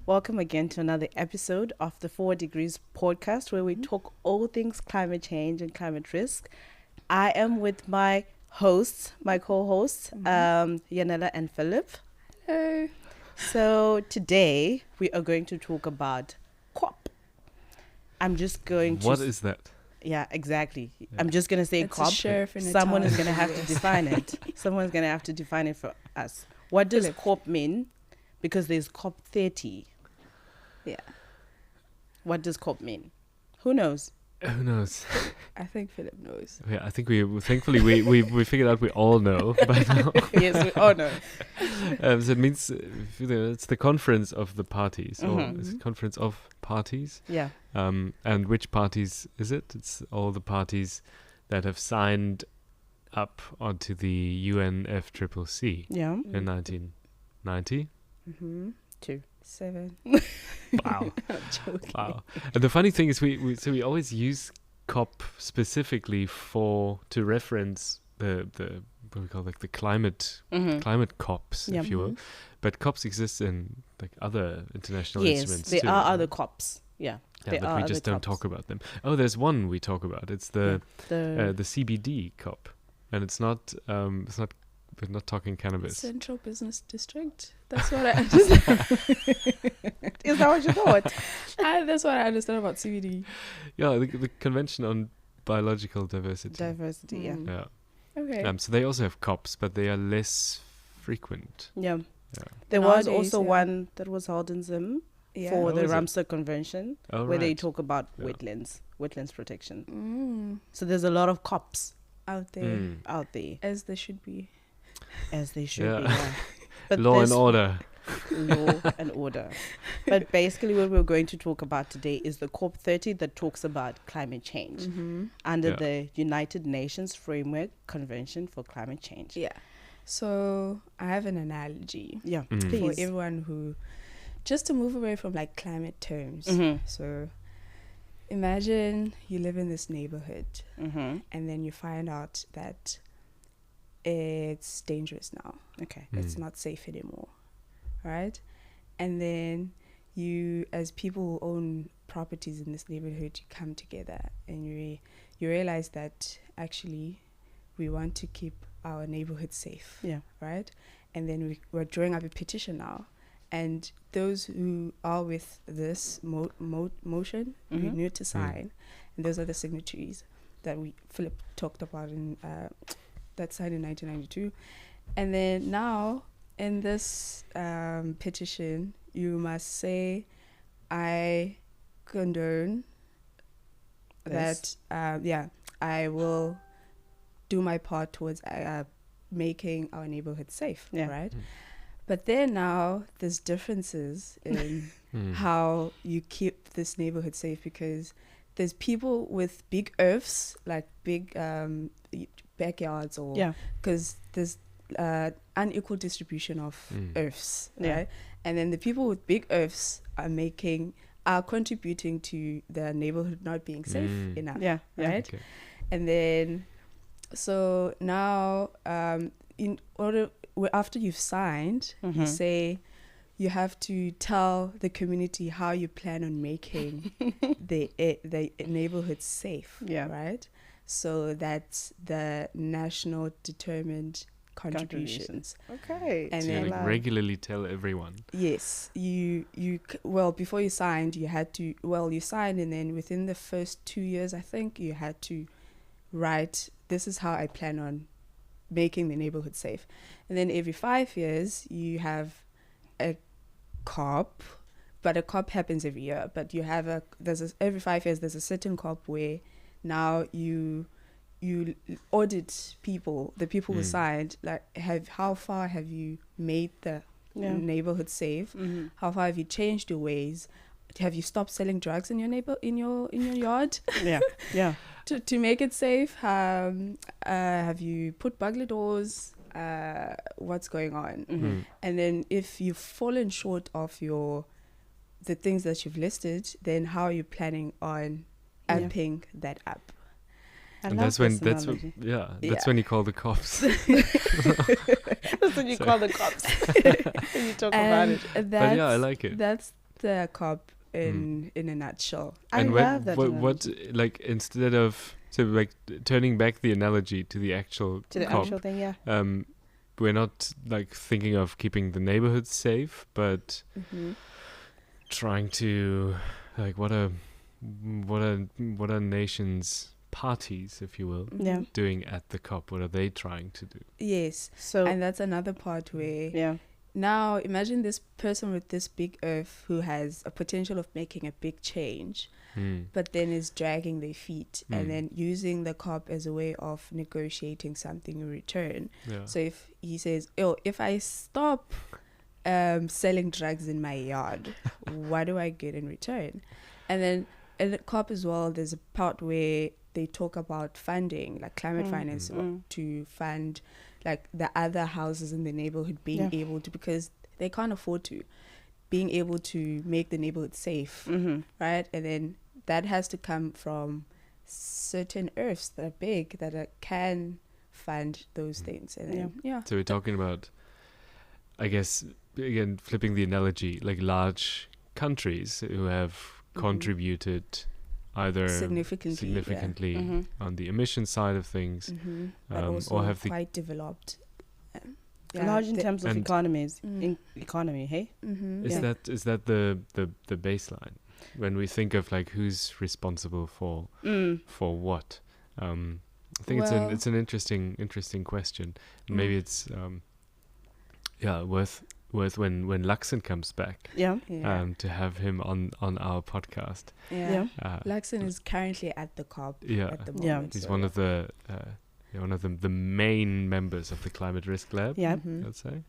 Welcome again to another episode of the 4 Degrees podcast where we talk all things climate change and climate risk. I am with my hosts, my co-hosts, Yanela and Philip. Hello. So today we are going to talk about COP. I'm just going to... What is that? Yeah, exactly. Yeah. I'm just going to say it's COP. Someone is going to have to define it. Someone's going to have to define it for us. What does COP mean? Because there's COP 30. Yeah. What does COP mean? Who knows? Who knows? I think Philip knows. Yeah, I think thankfully we figured out we all know by now. Yes, we all know. So it means it's the conference of the parties, or it's a conference of parties. Yeah. And which parties is it? It's all the parties that have signed up onto the UNFCCC in 1990. 2. 7. Wow. Joking. Wow. And the funny thing is we always use COP specifically to reference the what we call like the climate COPs, if you will. But COPs exist in like other international instruments. Yes, there too. are other COPs. Yeah. But we just don't talk about them. Oh, there's one we talk about. It's the CBD COP, and it's not. We're not talking cannabis. Central Business District. That's what I understand. Is that what you thought? That's what I understand about CBD. Yeah, the Convention on Biological Diversity. Yeah. Yeah. Okay. So they also have COPs, but they are less frequent. Yeah. Yeah. There was also one that was held in Zim for the is it? Ramsar Convention, where they talk about wetlands protection. So there's a lot of COPs out there. As there should be. As they should be. Yeah. But Law and order. Law and order. But basically what we're going to talk about today is the COP 30 that talks about climate change under the United Nations Framework Convention for Climate Change. Yeah. So I have an analogy. Yeah. For everyone who, just to move away from like climate terms. So imagine you live in this neighborhood and then you find out that it's dangerous now. Okay. It's not safe anymore. Right? And then you, as people who own properties in this neighborhood, you come together and you realize that actually we want to keep our neighborhood safe. Yeah. Right? And then we're drawing up a petition now. And those who are with this motion, we need to sign. And those are the signatories that Philip talked about in that signed in 1992. And then now in this petition, you must say, I condone that, I will do my part towards making our neighborhood safe, right? But then now there's differences in how you keep this neighborhood safe, because there's people with big earths, like big backyards, or because there's unequal distribution of earths, right? And then the people with big earths are contributing to the neighborhood not being safe enough, right? Okay. And then so now after you've signed, you say you have to tell the community how you plan on making the neighborhood safe, right? So that's the national determined contributions. Okay. And so then you regularly tell everyone. Yes. Before you signed, you signed, and then within the first 2 years, I think, you had to write, this is how I plan on making the neighborhood safe. And then every 5 years, you have a COP, but a COP happens every year. But you have every 5 years, there's a certain COP where now you audit the people who signed, like how far have you made the neighborhood safe? How far have you changed your ways? Have you stopped selling drugs in your yard? To make it safe. Have you put burglar doors? What's going on? And then if you've fallen short of the things that you've listed, then how are you planning on amping that up? And that's when you call the cops. That's when you call the cops. When you talk about it. But yeah, I like it. That's the COP in a nutshell. I And love that what analogy. like instead of turning back the analogy to the actual To the COP, actual thing, yeah. we're not like thinking of keeping the neighborhoods safe, but trying to like what are nations parties, if you will, Yeah. doing at the COP? What are they trying to do? Yes. So And that's another part where yeah. now imagine this person with this big earth who has a potential of making a big change, but then is dragging their feet and then using the COP as a way of negotiating something in return. Yeah. So if he says, oh, if I stop selling drugs in my yard, what do I get in return? And then in the COP as well, there's a part where they talk about funding, like climate finance, to fund like the other houses in the neighborhood being able to, because they can't afford to, being able to make the neighborhood safe, right? And then that has to come from certain earths that are big, that can fund those things. And then, So we're talking about, I guess, again, flipping the analogy, like large countries who have contributed either significantly on the emission side of things, but also or have quite developed. Large in terms of economies, economy, hey? Is that the baseline when we think of like who's responsible for what? I think it's an interesting question. Maybe it's worth when Luxon comes back to have him on our podcast. Luxon is currently at the COP at the moment. Yeah. He's one of the main members of the Climate Risk Lab, I'd say.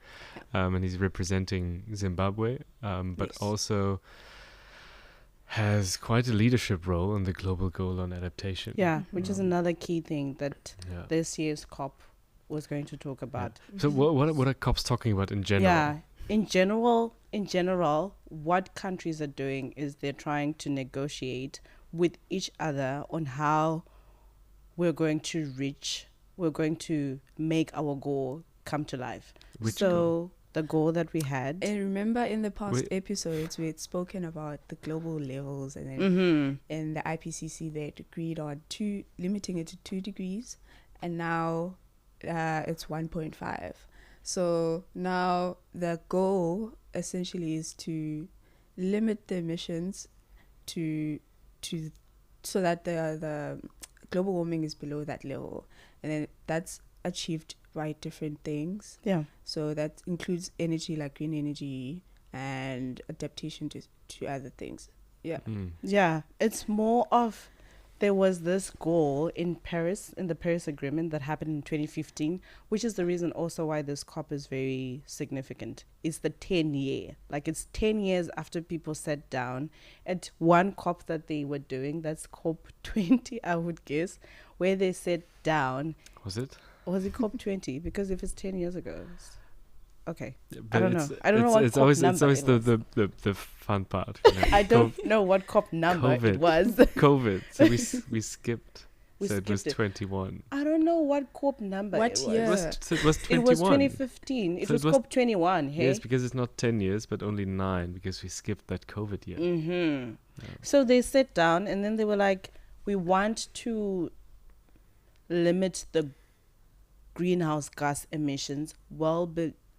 And he's representing Zimbabwe, but also has quite a leadership role in the global goal on adaptation. Yeah, which is another key thing that this year's COP was going to talk about. So what are COPs talking about in general? Yeah, in general, what countries are doing is they're trying to negotiate with each other on how we're going to make our goal come to life. Which so goal? The goal that we had. And remember in the past episodes we had spoken about the global levels, and then in the IPCC they had agreed on limiting it to 2 degrees, and now it's 1.5. So now the goal essentially is to limit the emissions to so that the global warming is below that level, and then that's achieved by different things. Yeah. So that includes energy like green energy and adaptation to other things. Yeah. Yeah, it's more of there was this goal in Paris, in the Paris Agreement that happened in 2015, which is the reason also why this COP is very significant. It's the 10-year. Like, it's 10 years after people sat down at one COP that they were doing. That's COP 20, I would guess, where they sat down. Was it COP 20? Because if it's 10 years ago... Okay, yeah, I don't know. I don't know what COP always, number it's always the fun part. You know? I don't know what COP number it was. COVID. So we skipped. We so it was skipped it. 21. I don't know what COP number What it was. year? It was 21. It was 2015. It So was it was- COP 21. Hey. Yes, because it's not 10 years, but only 9 because we skipped that COVID year. Mm-hmm. Yeah. So they sat down and then they were like, we want to limit the greenhouse gas emissions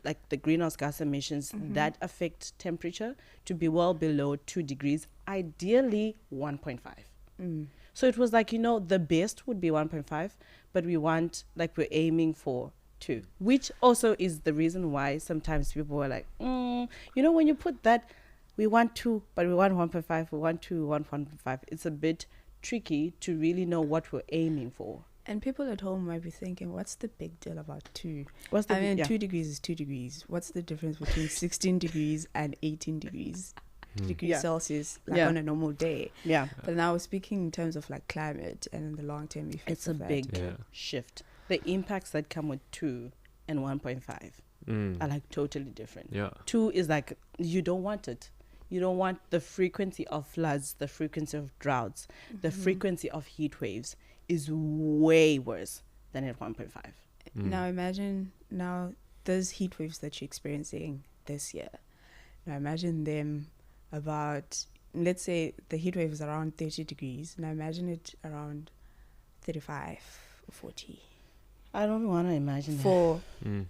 like the greenhouse gas emissions that affect temperature to be well below 2 degrees, ideally 1.5. So it was like, the best would be 1.5, but we're aiming for 2, which also is the reason why sometimes people were like, when you put that, we want 2, but we want 1.5, we want 2, we want 1.5. It's a bit tricky to really know what we're aiming for. And people at home might be thinking, what's the big deal about 2? 2 degrees is 2 degrees. What's the difference between 16 degrees and 18 degrees Celsius, on a normal day? Yeah. But now we're speaking in terms of like climate and the long-term effects. It's a big shift. The impacts that come with 2 and 1.5 are like totally different. Yeah. 2 is like, you don't want it. You don't want the frequency of floods, the frequency of droughts, the frequency of heat waves is way worse than at 1.5. Now imagine those heat waves that you're experiencing this year. Now imagine them about, let's say the heat wave is around 30 degrees. Now imagine it around 35 or 40. I don't want to imagine for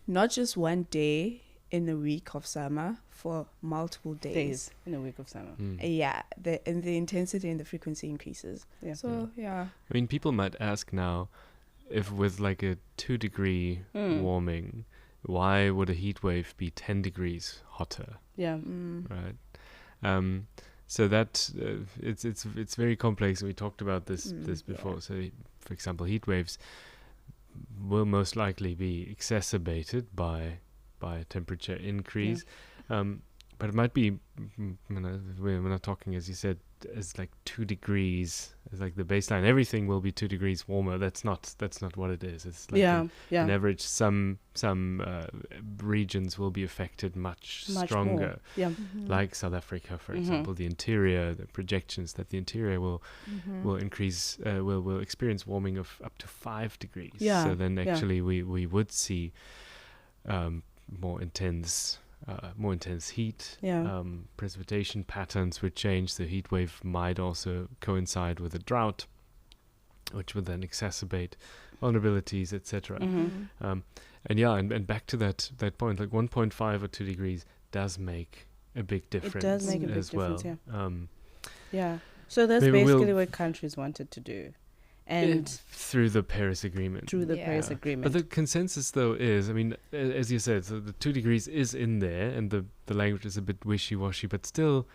not just one day in a week of summer, for multiple days in a week of summer. Yeah, the intensity and the frequency increases. Yeah. So yeah. I mean, people might ask now, if with like a 2-degree warming, why would a heat wave be 10 degrees hotter? Yeah. Right. So that it's very complex. We talked about this before. Yeah. So, for example, heat waves will most likely be exacerbated by a temperature increase, but it might be, we're not talking, as you said, as like 2 degrees as like the baseline. Everything will be 2 degrees warmer. That's not what it is. It's like an average. Some regions will be affected much stronger, like South Africa, for example. The interior, the projections that the interior will increase, will experience warming of up to 5 degrees. So then actually we would see more intense heat. Precipitation patterns would change. The heat wave might also coincide with a drought, which would then exacerbate vulnerabilities, etc. And back to that point, like 1.5 or 2 degrees does make a big difference. It does make a big difference, yeah. So that's basically what countries wanted to do. And through the Paris Agreement. Paris Agreement. But the consensus, though, is, I mean, as you said, so the 2 degrees is in there, and the language is a bit wishy-washy, but still,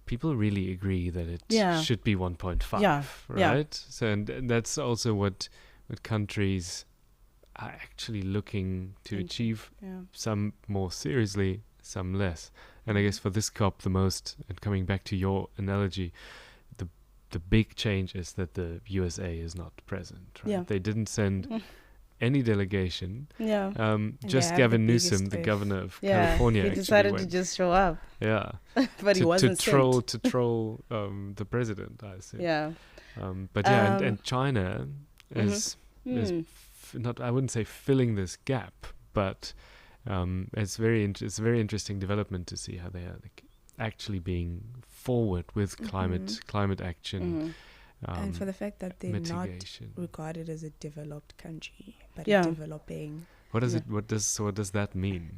people really agree that it should be 1.5, right? So, and that's also what countries are actually looking to achieve, some more seriously, some less. And I guess for this COP, the most, and coming back to your analogy, the big change is that the USA is not present. Right? They didn't send any delegation. Just Gavin Newsom, the governor of California, he decided to just show up. But he wasn't to troll the president, I assume. And China is not, I wouldn't say filling this gap, but it's a very interesting development to see how they are actually being forward with climate action, and for the fact that they're not regarded as a developed country, but a developing. What does that mean?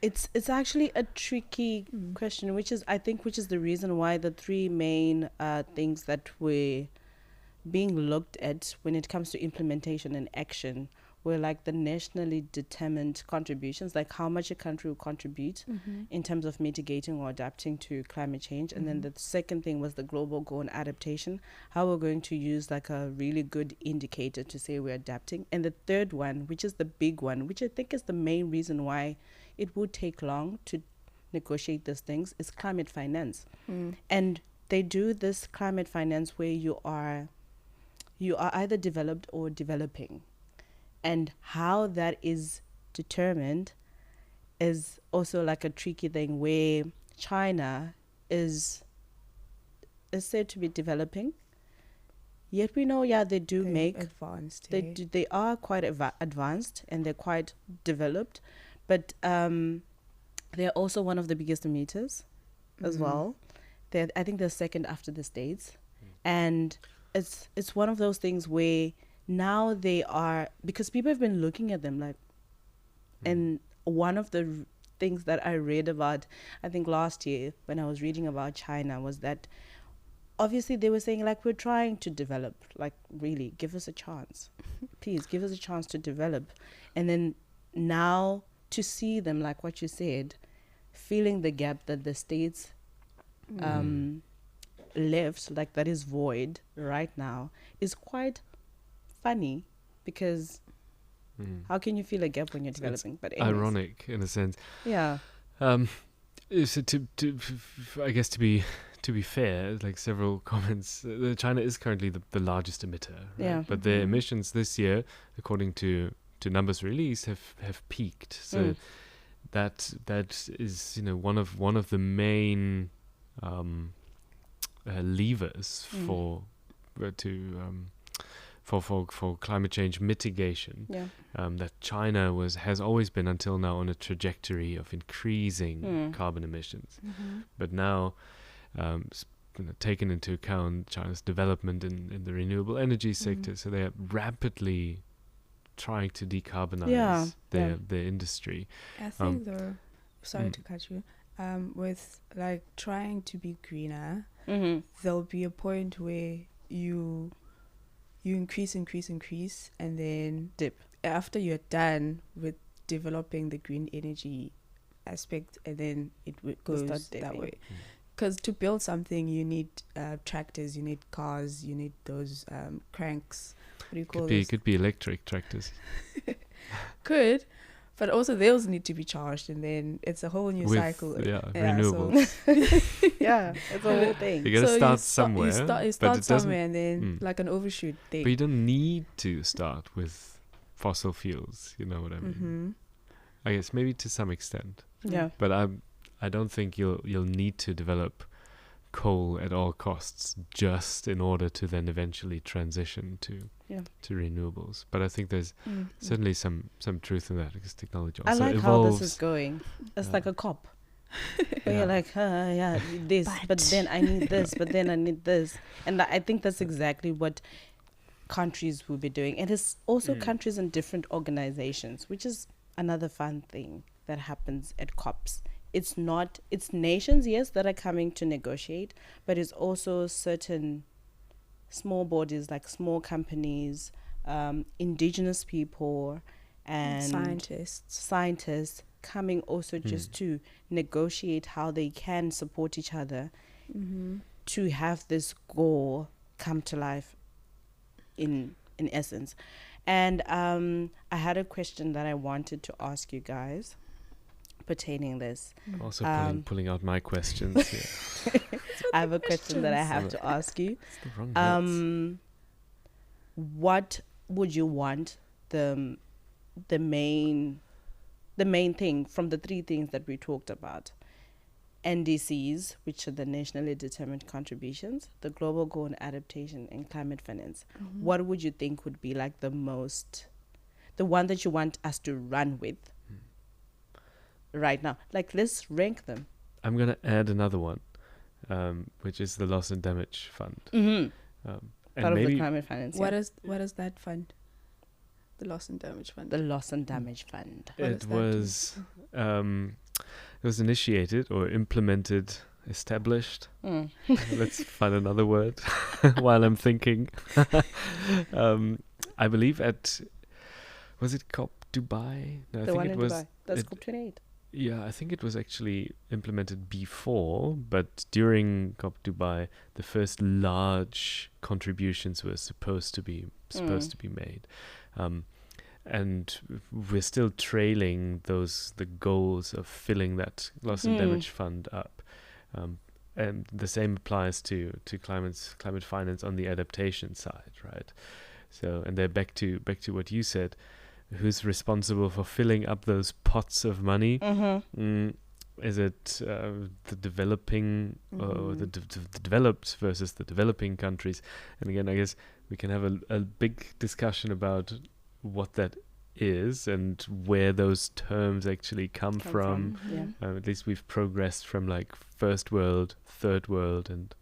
It's actually a tricky question, which is the reason why the three main things that we're being looked at when it comes to implementation and action were like the nationally determined contributions, like how much a country will contribute in terms of mitigating or adapting to climate change. And then the second thing was the global goal and adaptation, how we're going to use like a really good indicator to say we're adapting. And the third one, which is the big one, which I think is the main reason why it would take long to negotiate these things, is climate finance. And they do this climate finance where you are either developed or developing. And how that is determined is also like a tricky thing, where China is said to be developing, yet we know they do make advanced. They are quite advanced and they're quite developed, but they're also one of the biggest emitters as well. I think they're second after the States, and it's one of those things where now they are, because people have been looking at them like, and one of the things that I read about, I think last year when I was reading about China, was that obviously they were saying like, we're trying to develop, like really give us a chance, please give us a chance to develop. And then now to see them, like what you said, filling the gap that the States left, like that is void right now, is quite funny, because how can you feel a gap when you're developing? But anyways. Ironic in a sense. So I guess to be fair, like several comments, China is currently the largest emitter, right? But their emissions this year, according to numbers released, have peaked. So that is one of the main for climate change mitigation. Yeah. That China has always been until now on a trajectory of increasing carbon emissions, but now taken into account China's development in the renewable energy sector, so they are rapidly trying to decarbonize their industry. I think though, sorry to cut you, with like trying to be greener, there'll be a point where you increase, and then dip after you're done with developing the green energy aspect, and then it goes that way. Because to build something, you need tractors, you need cars, you need those cranks. What do you call those? Could be electric tractors. Could, but also those need to be charged, and then it's a whole new cycle. Renewables. So Yeah, it's a whole thing. You gotta start somewhere. You start somewhere, and then like an overshoot thing. But you don't need to start with fossil fuels. You know what I mean? I guess maybe to some extent. Yeah. But I don't think you'll need to develop coal at all costs just in order to then eventually transition to renewables. But I think there's certainly some truth in that, because technology also I like evolves. how this is going. It's like a COP. Where you're like, this, but then I need this, but then I need this. And I think that's exactly what countries will be doing. And it's also countries and different organizations, which is another fun thing that happens at COPs. It's nations, yes, that are coming to negotiate, but it's also certain small bodies, like small companies, indigenous people, and scientists coming also just to negotiate how they can support each other to have this goal come to life in essence. And I had a question that I wanted to ask you guys pertaining this. Also pulling out my questions here. I have a question that I have to ask you. It's the wrong what would you want the main thing from the three things that we talked about? NDCs, which are the nationally determined contributions, the global goal and adaptation, and climate finance. What would you think would be like the one that you want us to run with right now? Like, let's rank them. I'm going to add another one, which is the loss and damage fund. And part of the climate finance. What is that fund? The loss and damage fund. The loss and damage fund. It was initiated or implemented, established. Let's find another word while I'm thinking. I believe was it COP Dubai? No, the one in Dubai. That's COP 28. Yeah, I think it was actually implemented before, but during COP Dubai, the first large contributions were supposed to be made. And we're still trailing the goals of filling that loss and damage fund up. And the same applies to climate finance on the adaptation side, right? So, and they're back to what you said. Who's responsible for filling up those pots of money? Is it the developing or the developed versus the developing countries? And again, I guess we can have a big discussion about what that is and where those terms actually come from. At least we've progressed from like first world, third world, and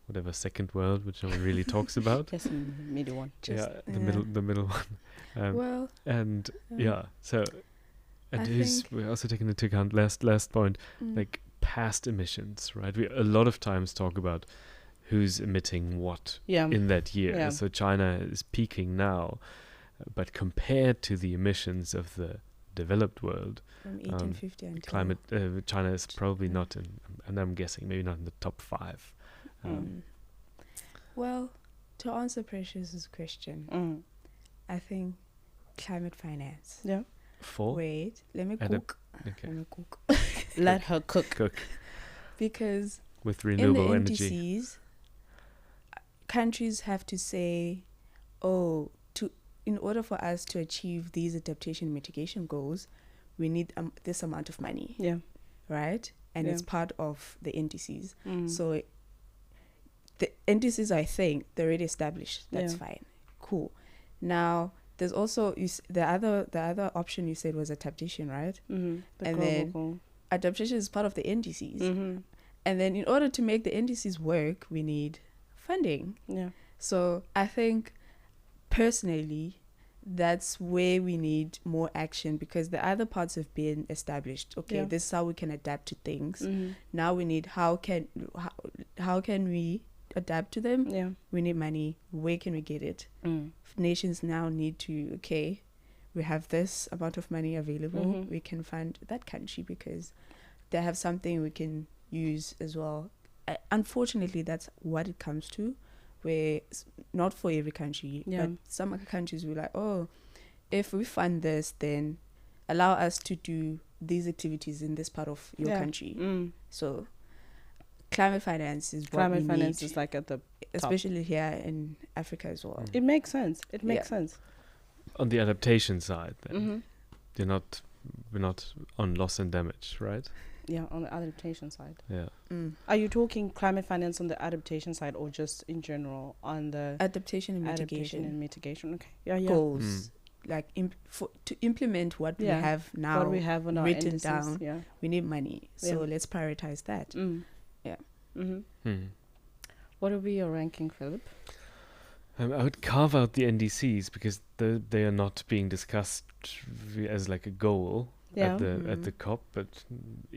whatever second world, which no one really talks about. Yes, the middle one. The middle one. We're also taking into account last point, like past emissions, right? We a lot of times talk about who's emitting what in that year. Yeah. So China is peaking now, but compared to the emissions of the developed world, from 1850 until climate, China is probably not in, and I'm guessing maybe not in the top 5. Well, to answer Precious's question, I think climate finance. Yeah. Wait, let me cook. Okay. Let me cook. Let her cook. Because with renewable in the energy, NDCs, countries have to say, in order for us to achieve these adaptation mitigation goals, we need this amount of money. Yeah. Right? And it's part of the NDCs. So the NDCs, I think, they're already established. That's fine. Cool. Now, there's also the other option you said was adaptation, right? Mm-hmm. And then adaptation is part of the NDCs. Mm-hmm. And then in order to make the NDCs work, we need funding. Yeah. So I think personally, that's where we need more action, because the other parts have been established. Okay, this is how we can adapt to things. Mm-hmm. Now we need how can we adapt to them? Yeah. We need money. Where can we get it? Nations now need to, we have this amount of money available. Mm-hmm. We can fund that country because they have something we can use as well. Unfortunately, that's what it comes to, where it's not for every country, but some countries will like, oh, if we fund this, then allow us to do these activities in this part of your country. So climate finance is what we need. Climate finance is like at the especially top. Here in Africa as well. It makes sense. It makes sense. On the adaptation side, then, we're not on loss and damage, right? Yeah, on the adaptation side. Yeah. Are you talking climate finance on the adaptation side, or just in general on the adaptation and mitigation? Okay. Yeah. Goals. Like to implement what we have now, what we have on our written indices, down. We need money, so let's prioritize that. Yeah. What would be your ranking, Philip? I would carve out the NDCs because they are not being discussed as like a goal at the COP, but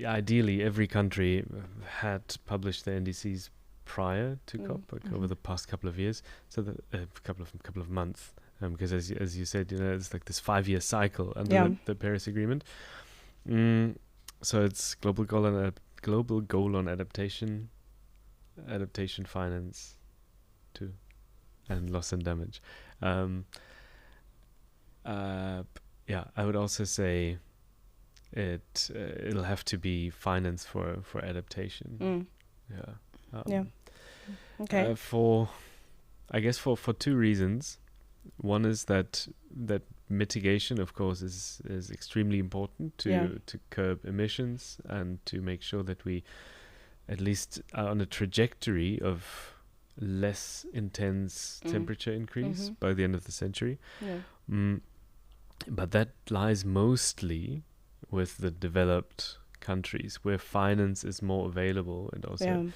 ideally every country had published their NDCs prior to COP, like over the past couple of years, so that couple of months, because as you said, it's like this 5-year cycle under the Paris Agreement. So it's global goal on adaptation finance, and loss and damage. I would also say it'll have to be finance for adaptation. Okay. For two reasons. One is that mitigation, of course, is extremely important to curb emissions and to make sure that we at least are on a trajectory of less intense temperature increase by the end of the century. But that lies mostly with the developed countries where finance is more available, and also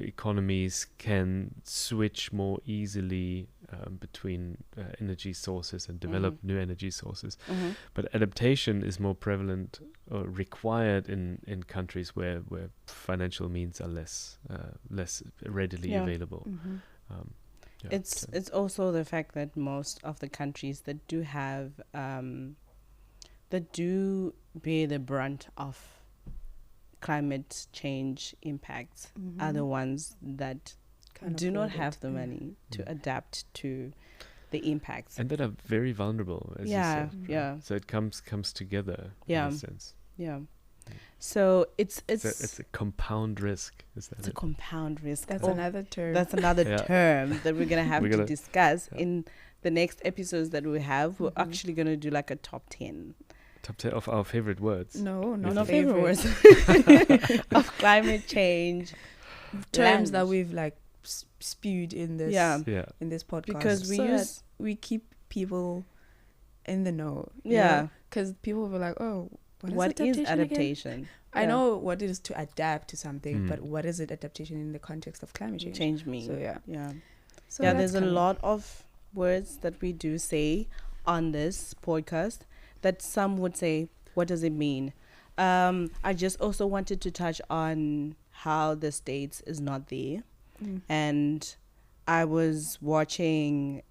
economies can switch more easily between energy sources and develop new energy sources. But adaptation is more prevalent or required in countries where financial means are less readily available. It's also the fact that most of the countries that do have that do bear the brunt of climate change impacts are the ones that do not have the money to adapt to the impacts, and that are very vulnerable, as you said. So it comes together in a sense. So it's a compound risk. It's a compound risk. That's another term. That's another term that we're gonna have to discuss in the next episodes that we have. We're actually gonna do like a top 10 of our favorite words. No, not favorite words. Of climate change terms that we've like spewed in this in this podcast, because we keep people in the know. Because people were like, oh, what is adaptation again? I know what it is to adapt to something, but what is it adaptation in the context of climate change? mean. So there's a lot of words that we do say on this podcast that some would say, what does it mean? I just also wanted to touch on how the States is not there. And I was watching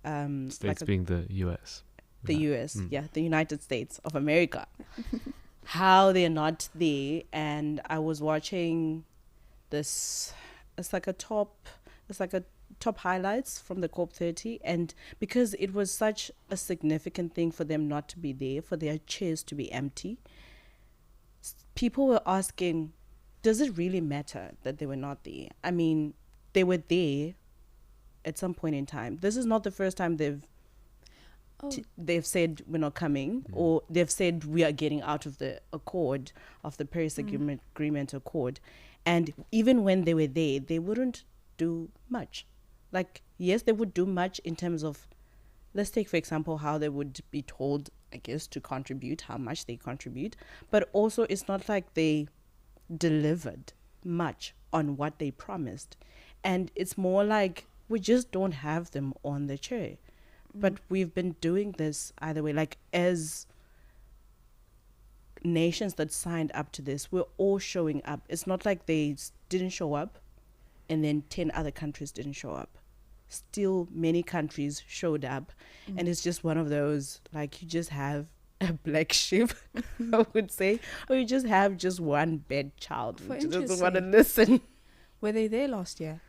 States being the US. The US, the United States of America. How they're not there. And I was watching this, it's like a top highlights from the COP30, and because it was such a significant thing for them not to be there, for their chairs to be empty, people were asking, does it really matter that they were not there? I mean, they were there at some point in time. This is not the first time they've said we're not coming, or they've said we are getting out of the accord, of the Paris Agreement Accord. And even when they were there, they wouldn't do much. Like, yes, they would do much in terms of let's take, for example, how they would be told, I guess, to contribute, how much they contribute. But also, it's not like they delivered much on what they promised. And it's more like we just don't have them on the chair. But we've been doing this either way. Like, as nations that signed up to this, we're all showing up. It's not like they didn't show up and then 10 other countries didn't show up. Still, many countries showed up. And it's just one of those, like, you just have a black sheep, I would say, or you just have just one bad child who doesn't want to listen. Were they there last year?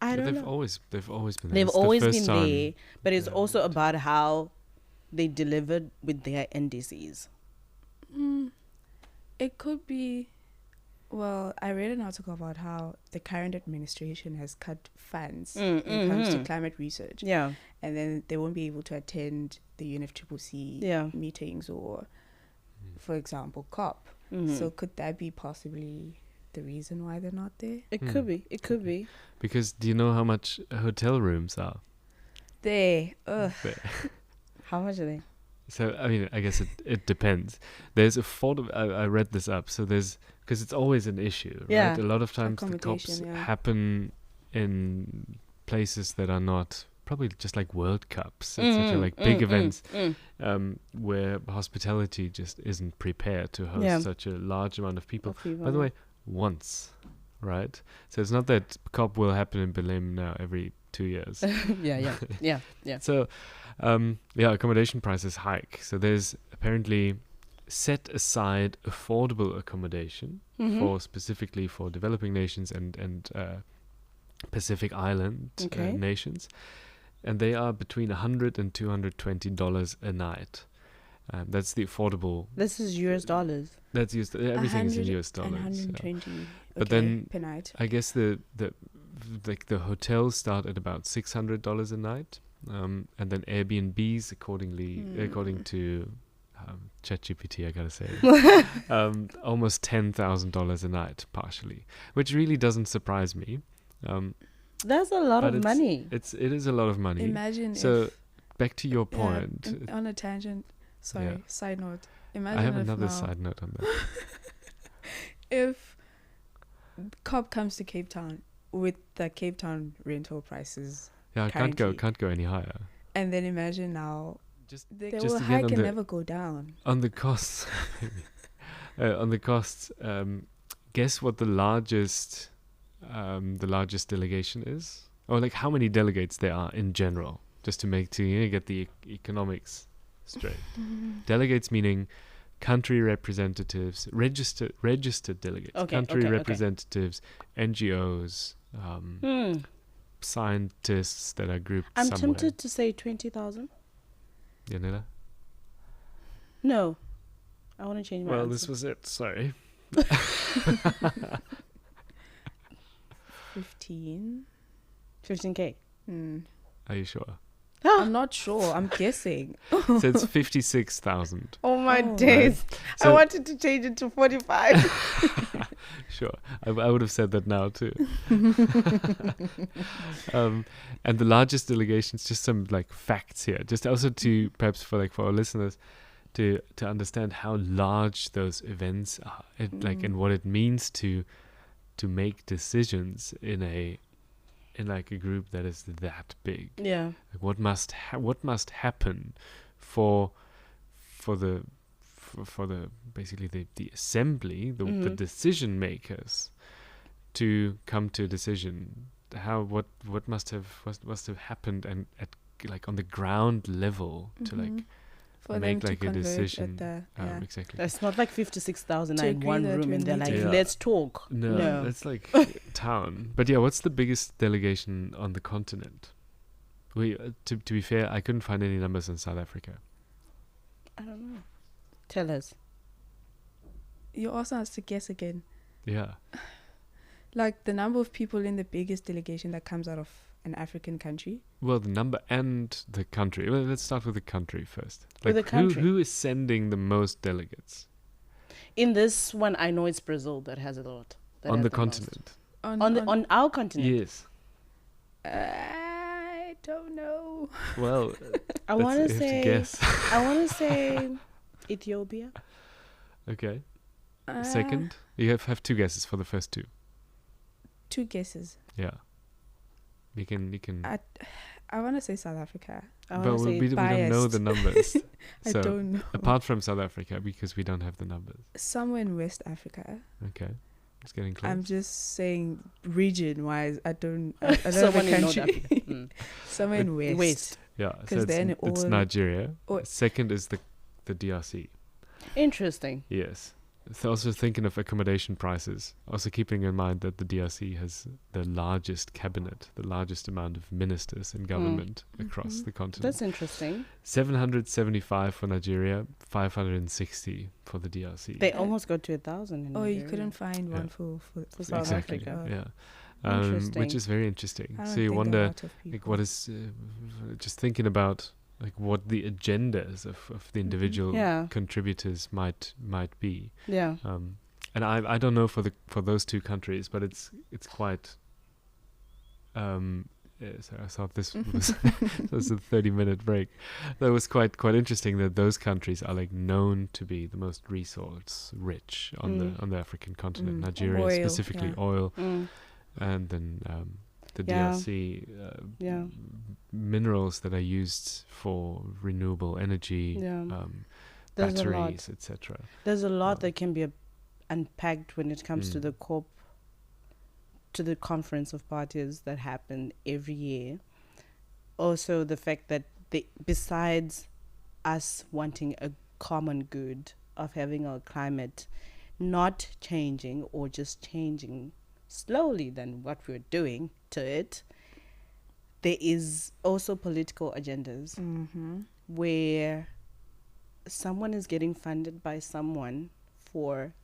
I don't know. They've always been there. They've It's the always first been time. there, but it's also about how they delivered with their NDCs. It could be. Well, I read an article about how the current administration has cut funds when it comes to climate research. Yeah. And then they won't be able to attend the UNFCCC meetings or, for example, COP. So could that be possibly the reason why they're not there? It could be. It could be. Because do you know how much hotel rooms are? There. There. How much are they? So, I mean, I guess it depends. There's affordable. I read this up. So there's, because it's always an issue, Yeah. right? A lot of times the COPs happen in places that are not probably just like World Cups, etc., like big events, where hospitality just isn't prepared to host such a large amount of people. By the way, once, right? So it's not that COP will happen in Belém now every 2 years. Yeah. So, accommodation prices hike. So there's apparently set aside affordable accommodation for specifically for developing nations and Pacific Island nations, and they are between $100 and $220 a night. That's the affordable. This is US dollars. That's used. Everything is in US dollars. 120. But then per night. I guess the hotels start at about $600 a night, and then Airbnbs according to ChatGPT, I gotta say, almost $10,000 a night partially, which really doesn't surprise me. That's a lot of money. It is a lot of money. Imagine. So back to your point. On a tangent. Sorry. Side note. Imagine. I have another side note on that. If COP comes to Cape Town with the Cape Town rental prices. Yeah, I can't go any higher. And then imagine now. They just will again hike and never go down. On the costs, guess what the largest delegation is, or like how many delegates there are in general, just to get the economics straight. Delegates meaning country representatives, registered delegates, representatives, NGOs, scientists that are grouped I'm somewhere. tempted to say 20,000. Yanela? No. I want to change my answer. This was it. Sorry. 15K. Are you sure? I'm not sure. I'm guessing. So it's 56,000. Oh my days. Right. So I wanted to change it to 45. Sure. I would have said that now too. And the largest delegations, just some like facts here, just also to perhaps for our listeners to understand how large those events are, and what it means to make decisions in a group that is that big. Yeah. Like what must happen for the basically the assembly, the decision makers to come to a decision. What must have happened and at on the ground level to for make them to a decision. Exactly. It's not like 56,000 in one room and they're like, Yeah. let's talk. No, it's like town. But yeah, what's the biggest delegation on the continent? We to be fair, I couldn't find any numbers in South Africa. I don't know. Tell us. You also have to guess again. Yeah. Like the number of people in the biggest delegation that comes out of an African country. Well, the number and the country. Well, let's start with the country first. With the country. Who is sending the most delegates? In this one, I know it's Brazil that has a lot. On the continent. On our continent. Yes. I don't know. Well, I want to you have to say. guess. I want to say Ethiopia. Okay. Second, you have two guesses for the first two. 2 guesses. Yeah. You can. I want to say South Africa. I But want to say we don't know the numbers. I So don't know. apart from South Africa, because we don't have the numbers. Somewhere in West Africa. Okay. It's getting close. I'm just saying region-wise. I don't know someone the in North country. Africa. Mm. Somewhere in West. West. Yeah. 'Cause So then it's all- Nigeria. or- Second is the DRC. Interesting. Yes. So also thinking of accommodation prices. Also keeping in mind that the DRC has the largest cabinet, the largest amount of ministers in government across Mhm. the continent. That's interesting. 775 for Nigeria, 560 for the DRC. They almost got to 1,000. in Oh, you Nigeria. couldn't find Yeah. one for South Exactly. Africa. Yeah. Interesting. Which is very interesting. I don't So you think a wonder, lot of like, people- what is just thinking about, like, what the agendas of the individual Yeah. contributors might be. Yeah. And I don't know for those two countries, but it's quite. So I thought this was a 30-minute break. That was quite interesting that those countries are like known to be the most resource rich on the African continent. Mm. Nigeria Oil, specifically, yeah. oil, Mm. and then the Yeah. DRC Yeah. minerals that are used for renewable energy, Yeah. There's a lot. batteries, etc. There's a lot that can be unpacked when it comes to Mm. the COP, to the conference of parties that happen every year. Also, the fact that besides us wanting a common good of having our climate not changing or just changing slowly than what we're doing to it, there is also political agendas where someone is getting funded by someone for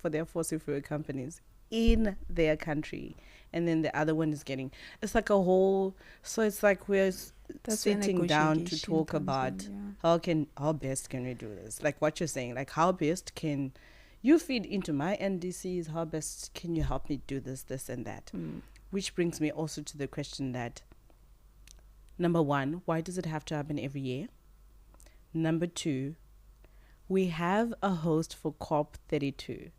their fossil fuel companies in their country, and then the other one is getting, it's like a whole, so it's like we're That's where sitting down to negotiation talk comes about in, yeah. how best can we do this, like what you're saying, like how best can you feed into my NDCs, how best can you help me do this and that. Which brings me also to the question that, number one, why does it have to happen every year? Number two, we have a host for COP32,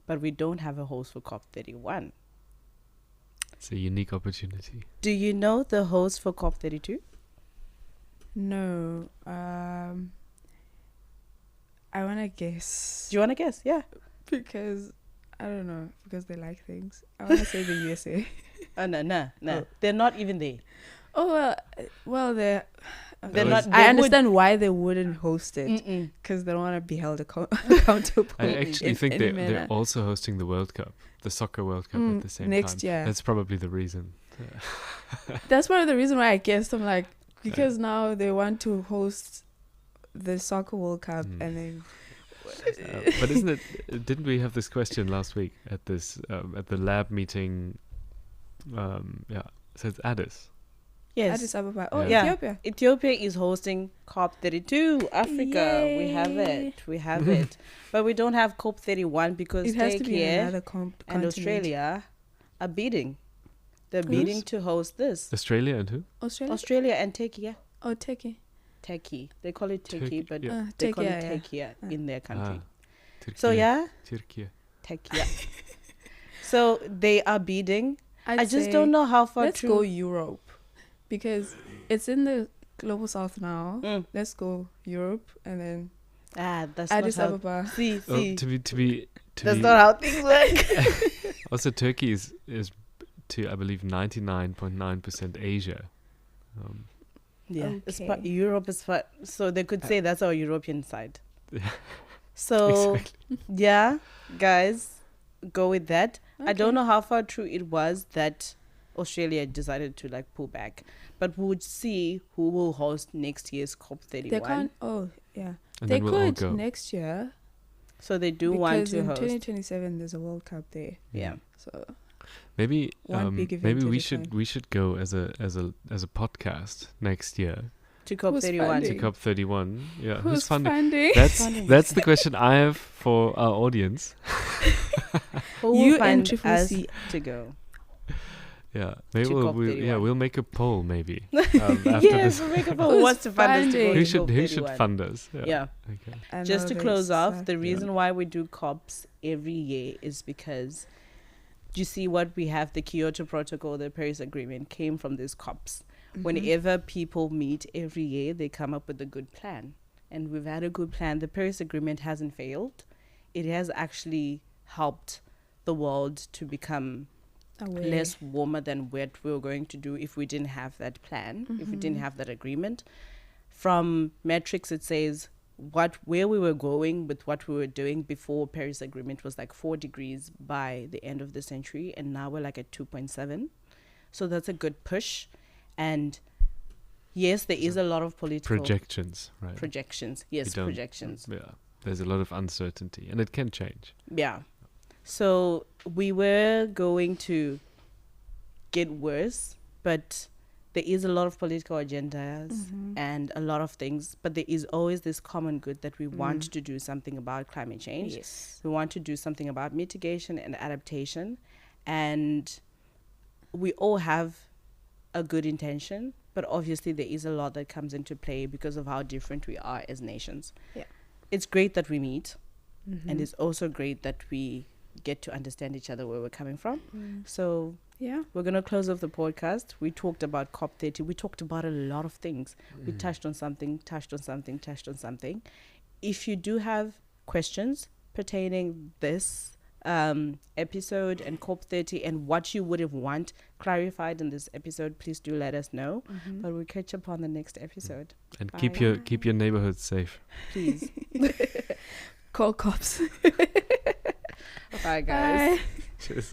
but we don't have a host for COP31. It's a unique opportunity. Do you know the host for COP32? No. I want to guess. Do you want to guess? Yeah. Because, I don't know, because they like things. I want to say the USA. Oh, no. Oh. They're not even there. Oh, well, they're They're I understand why they wouldn't host it. Mm-mm. Because they don't want to be held accountable. I actually in think any they're manner. also hosting the World Cup, the soccer World Cup at the same next time. year. That's probably the reason. That's one of the reasons why I guessed. I'm like, because now they want to host the soccer World Cup and then... But isn't it? Didn't we have this question last week at this at the lab meeting? Yeah, so it's Addis. Yes. Addis Ababa. Oh, Yeah. Ethiopia. Ethiopia is hosting COP32. Africa, we have it. But we don't have COP31 because It has to be in Turkey another and continent. Australia are bidding. They're bidding to host this. Australia and who? Australia? Australia and Turkey, yeah. Oh, Turkey. Turkey. They call it Turkey, Turkey, but yeah. they Turkey, call it yeah. Turkey in their country. Turkey. So yeah, Turkey. Turkey. Yeah. So they are bidding. I'd I just say don't know how far let's true. go Europe. Because it's in the global south now. Mm. Let's go Europe and then That's Addis not how. Ababa. See. Oh, to be That's not how things work. also Turkey is to I believe 99.9% Asia. Yeah, it's Okay. part, Europe is part, so they could say that's our European side. So Exactly. yeah, guys, go with that. I don't Okay. know how far true it was that Australia decided to like pull back, but we would see who will host next year's COP31. They can't. Oh, yeah. And They then we'll all could go. next year. So they do want because to in host. 2027 there's a World Cup there. Yeah. So Maybe One big event maybe at we a should time. we should go as a podcast next year To Who's COP31. to funding? COP31. Yeah, who's funding? funding? Funding. That's the question I have for our audience. Who will fund UNFCCC. us to go? Yeah, maybe to COP31. we'll make a poll maybe. After Yes, this. we'll make a poll. Who wants to fund us to go Who to should COP31? fund us? Yeah. Okay. I Just know to they close off, suck. the reason why we do COPs every year is because you see what we have, the Kyoto Protocol, the Paris Agreement came from these COPs. Whenever people meet every year, they come up with a good plan. And we've had a good plan. The Paris Agreement hasn't failed. It has actually helped the world to become less warmer than what we were going to do if we didn't have that plan, if we didn't have that agreement. From metrics, it says where we were going with what we were doing before Paris Agreement was like 4 degrees by the end of the century, and now we're like at 2.7. So that's a good push. And yes, there is a lot of political projections, right? Projections, yes, projections. Yeah, there's a lot of uncertainty, and it can change. Yeah. So we were going to get worse, but there is a lot of political agendas and a lot of things, but there is always this common good that we want to do something about climate change. Yes. We want to do something about mitigation and adaptation, and we all have a good intention, but obviously there is a lot that comes into play because of how different we are as nations. Yeah. It's great that we meet, and it's also great that we get to understand each other, where we're coming from. So Yeah. we're going to close off the podcast. We talked about COP30. We talked about a lot of things. We touched on something. If you do have questions pertaining this episode and COP30 and what you would have want clarified in this episode, please do let us know. But we'll catch up on the next episode. And Bye. keep your neighborhood safe. Please. Call cops. Bye, guys. Bye. Cheers.